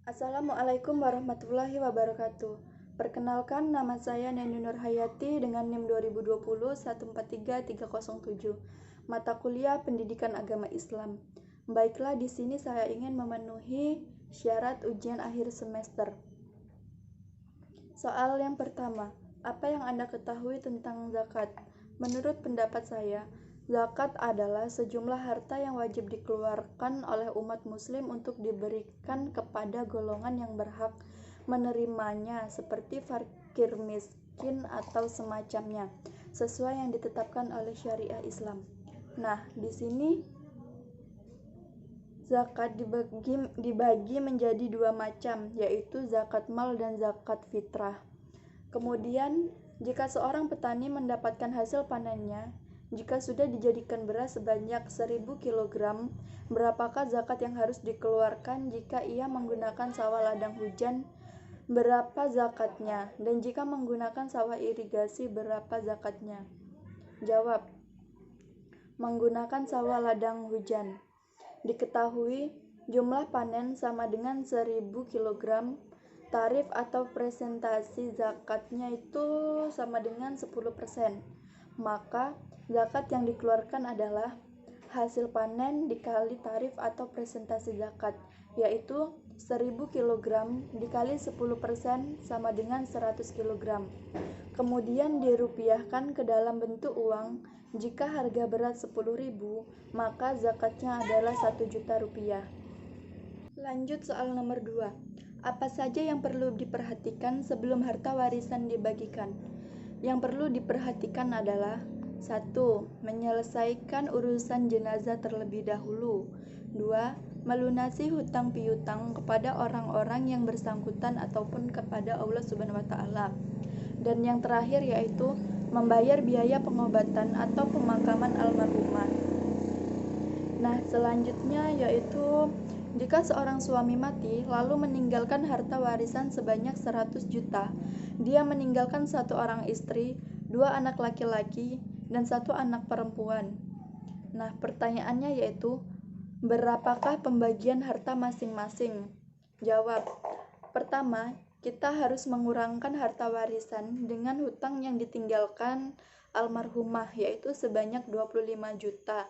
Assalamualaikum warahmatullahi wabarakatuh. Perkenalkan, nama saya Neni Nurhayati dengan NIM 2020 143307. Mata kuliah Pendidikan Agama Islam. Baiklah, di sini saya ingin memenuhi syarat ujian akhir semester. Soal yang pertama, apa yang Anda ketahui tentang zakat? Menurut pendapat saya, zakat adalah sejumlah harta yang wajib dikeluarkan oleh umat muslim untuk diberikan kepada golongan yang berhak menerimanya seperti fakir miskin atau semacamnya, sesuai yang ditetapkan oleh syariah Islam. Nah, di sini zakat dibagi menjadi dua macam, yaitu zakat mal dan zakat fitrah. Kemudian, jika seorang petani mendapatkan hasil panennya, jika sudah dijadikan beras sebanyak 1000 kg, berapakah zakat yang harus dikeluarkan jika ia menggunakan sawah ladang hujan? Berapa zakatnya? Dan jika menggunakan sawah irigasi, berapa zakatnya? Jawab: menggunakan sawah ladang hujan. Diketahui, jumlah panen sama dengan 1000 kg. Tarif atau presentasi zakatnya itu sama dengan 10%. Maka, zakat yang dikeluarkan adalah hasil panen dikali tarif atau presentasi zakat, yaitu 1000 kg dikali 10% sama dengan 100 kg. Kemudian dirupiahkan ke dalam bentuk uang. Jika harga beras 10.000, maka zakatnya adalah 1 juta rupiah. Lanjut soal nomor 2. Apa saja yang perlu diperhatikan sebelum harta warisan dibagikan? Yang perlu diperhatikan adalah 1. Menyelesaikan urusan jenazah terlebih dahulu. 2. Melunasi hutang piutang kepada orang-orang yang bersangkutan ataupun kepada Allah Subhanahu wa taala. Dan yang terakhir yaitu membayar biaya pengobatan atau pemakaman almarhumah. Nah, selanjutnya yaitu jika seorang suami mati lalu meninggalkan harta warisan sebanyak 100 juta, dia meninggalkan 1 orang istri, 2 anak laki-laki, dan 1 anak perempuan. Nah, pertanyaannya yaitu, berapakah pembagian harta masing-masing? Jawab: pertama, kita harus mengurangkan harta warisan dengan hutang yang ditinggalkan almarhumah, yaitu sebanyak 25 juta.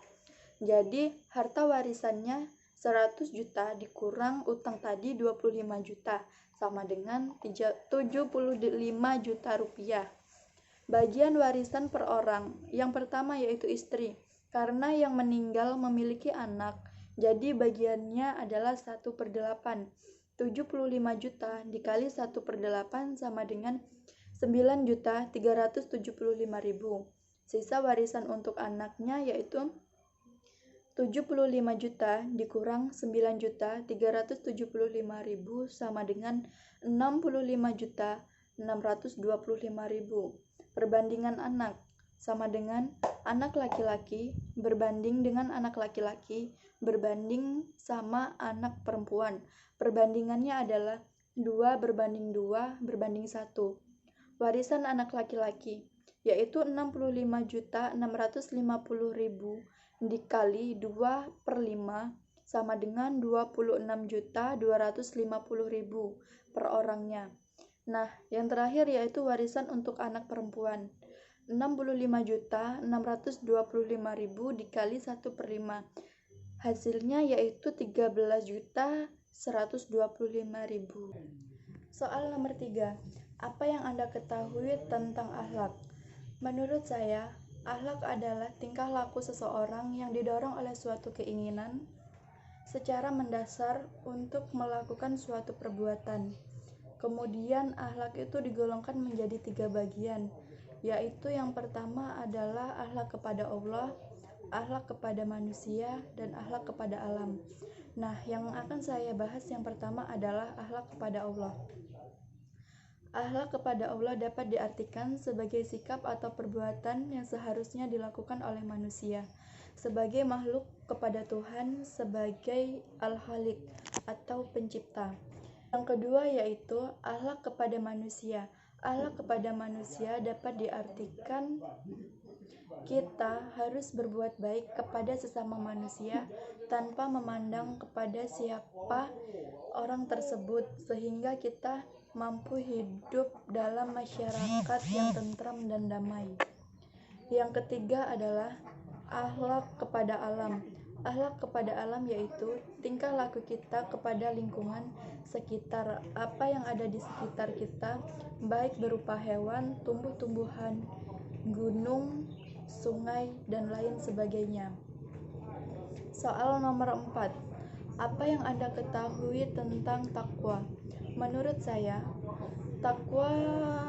Jadi, harta warisannya 100 juta dikurang utang tadi 25 juta, sama dengan 75 juta rupiah. Bagian warisan per orang. Yang pertama yaitu istri, karena yang meninggal memiliki anak, jadi bagiannya adalah 1/8. 75 juta dikali 1/8 sama dengan 9.375.000. Sisa warisan untuk anaknya yaitu 75 juta dikurang 9.375.000 sama dengan 65.625.000. Perbandingan anak sama dengan anak laki-laki berbanding dengan anak laki-laki berbanding sama anak perempuan. Perbandingannya adalah 2:2:1. Warisan anak laki-laki yaitu 65.650.000 dikali 2/5 sama dengan 26.250.000 per orangnya. Nah, yang terakhir yaitu warisan untuk anak perempuan. 65.625.000 dikali 1/5. Hasilnya yaitu 13.125.000. Soal nomor 3. Apa yang Anda ketahui tentang akhlak? Menurut saya, akhlak adalah tingkah laku seseorang yang didorong oleh suatu keinginan secara mendasar untuk melakukan suatu perbuatan. Kemudian akhlak itu digolongkan menjadi 3 bagian, yaitu yang pertama adalah akhlak kepada Allah, akhlak kepada manusia, dan akhlak kepada alam. Nah, yang akan saya bahas yang pertama adalah akhlak kepada Allah. Akhlak kepada Allah dapat diartikan sebagai sikap atau perbuatan yang seharusnya dilakukan oleh manusia sebagai makhluk kepada Tuhan sebagai Al-Khaliq atau pencipta. Yang kedua yaitu akhlak kepada manusia. Akhlak kepada manusia dapat diartikan kita harus berbuat baik kepada sesama manusia tanpa memandang kepada siapa orang tersebut sehingga kita mampu hidup dalam masyarakat yang tentram dan damai. Yang ketiga adalah akhlak kepada alam. Akhlak kepada alam yaitu tingkah laku kita kepada lingkungan sekitar, apa yang ada di sekitar kita, baik berupa hewan, tumbuh-tumbuhan, gunung, sungai, dan lain sebagainya. Soal nomor 4. Apa yang Anda ketahui tentang takwa? Menurut saya, takwa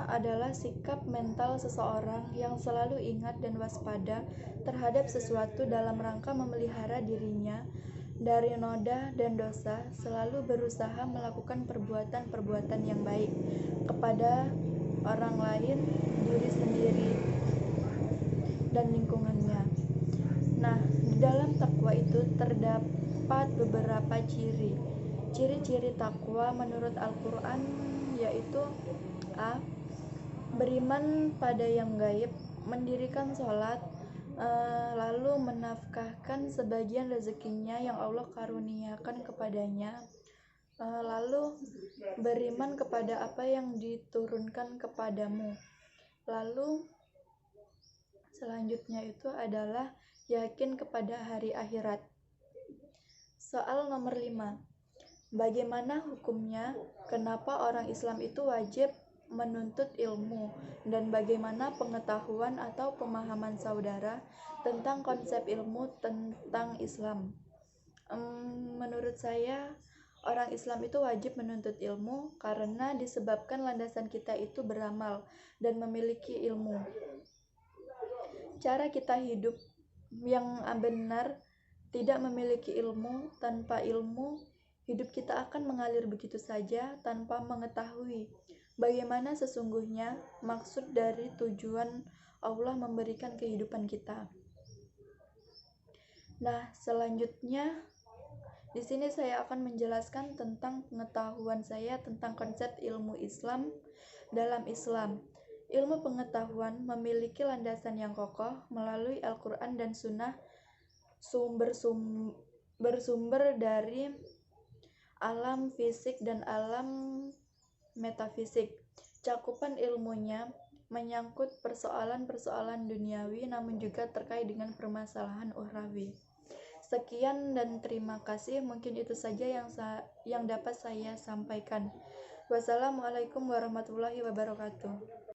adalah sikap mental seseorang yang selalu ingat dan waspada terhadap sesuatu dalam rangka memelihara dirinya dari noda dan dosa, selalu berusaha melakukan perbuatan-perbuatan yang baik kepada orang lain, diri sendiri, dan lingkungannya. Nah, di dalam takwa itu terdapat beberapa ciri. Ciri-ciri takwa menurut Al-Quran yaitu A. Beriman pada yang gaib, mendirikan sholat, lalu menafkahkan sebagian rezekinya yang Allah karuniakan kepadanya, lalu beriman kepada apa yang diturunkan kepadamu, lalu selanjutnya itu adalah yakin kepada hari akhirat. Soal nomor 5. Bagaimana hukumnya? Kenapa orang Islam itu wajib menuntut ilmu? Dan bagaimana pengetahuan atau pemahaman saudara tentang konsep ilmu tentang Islam? Menurut saya, orang Islam itu wajib menuntut ilmu karena disebabkan landasan kita itu beramal dan memiliki ilmu. Cara kita hidup yang benar tidak memiliki ilmu. Tanpa ilmu, hidup kita akan mengalir begitu saja tanpa mengetahui bagaimana sesungguhnya maksud dari tujuan Allah memberikan kehidupan kita. Nah, selanjutnya di sini saya akan menjelaskan tentang pengetahuan saya tentang konsep ilmu Islam dalam Islam. Ilmu pengetahuan memiliki landasan yang kokoh melalui Al-Quran dan Sunnah, bersumber dari alam fisik dan alam metafisik. Cakupan ilmunya menyangkut persoalan-persoalan duniawi namun juga terkait dengan permasalahan ukhrawi. Sekian dan terima kasih. Mungkin itu saja yang dapat saya sampaikan. Wassalamualaikum warahmatullahi wabarakatuh.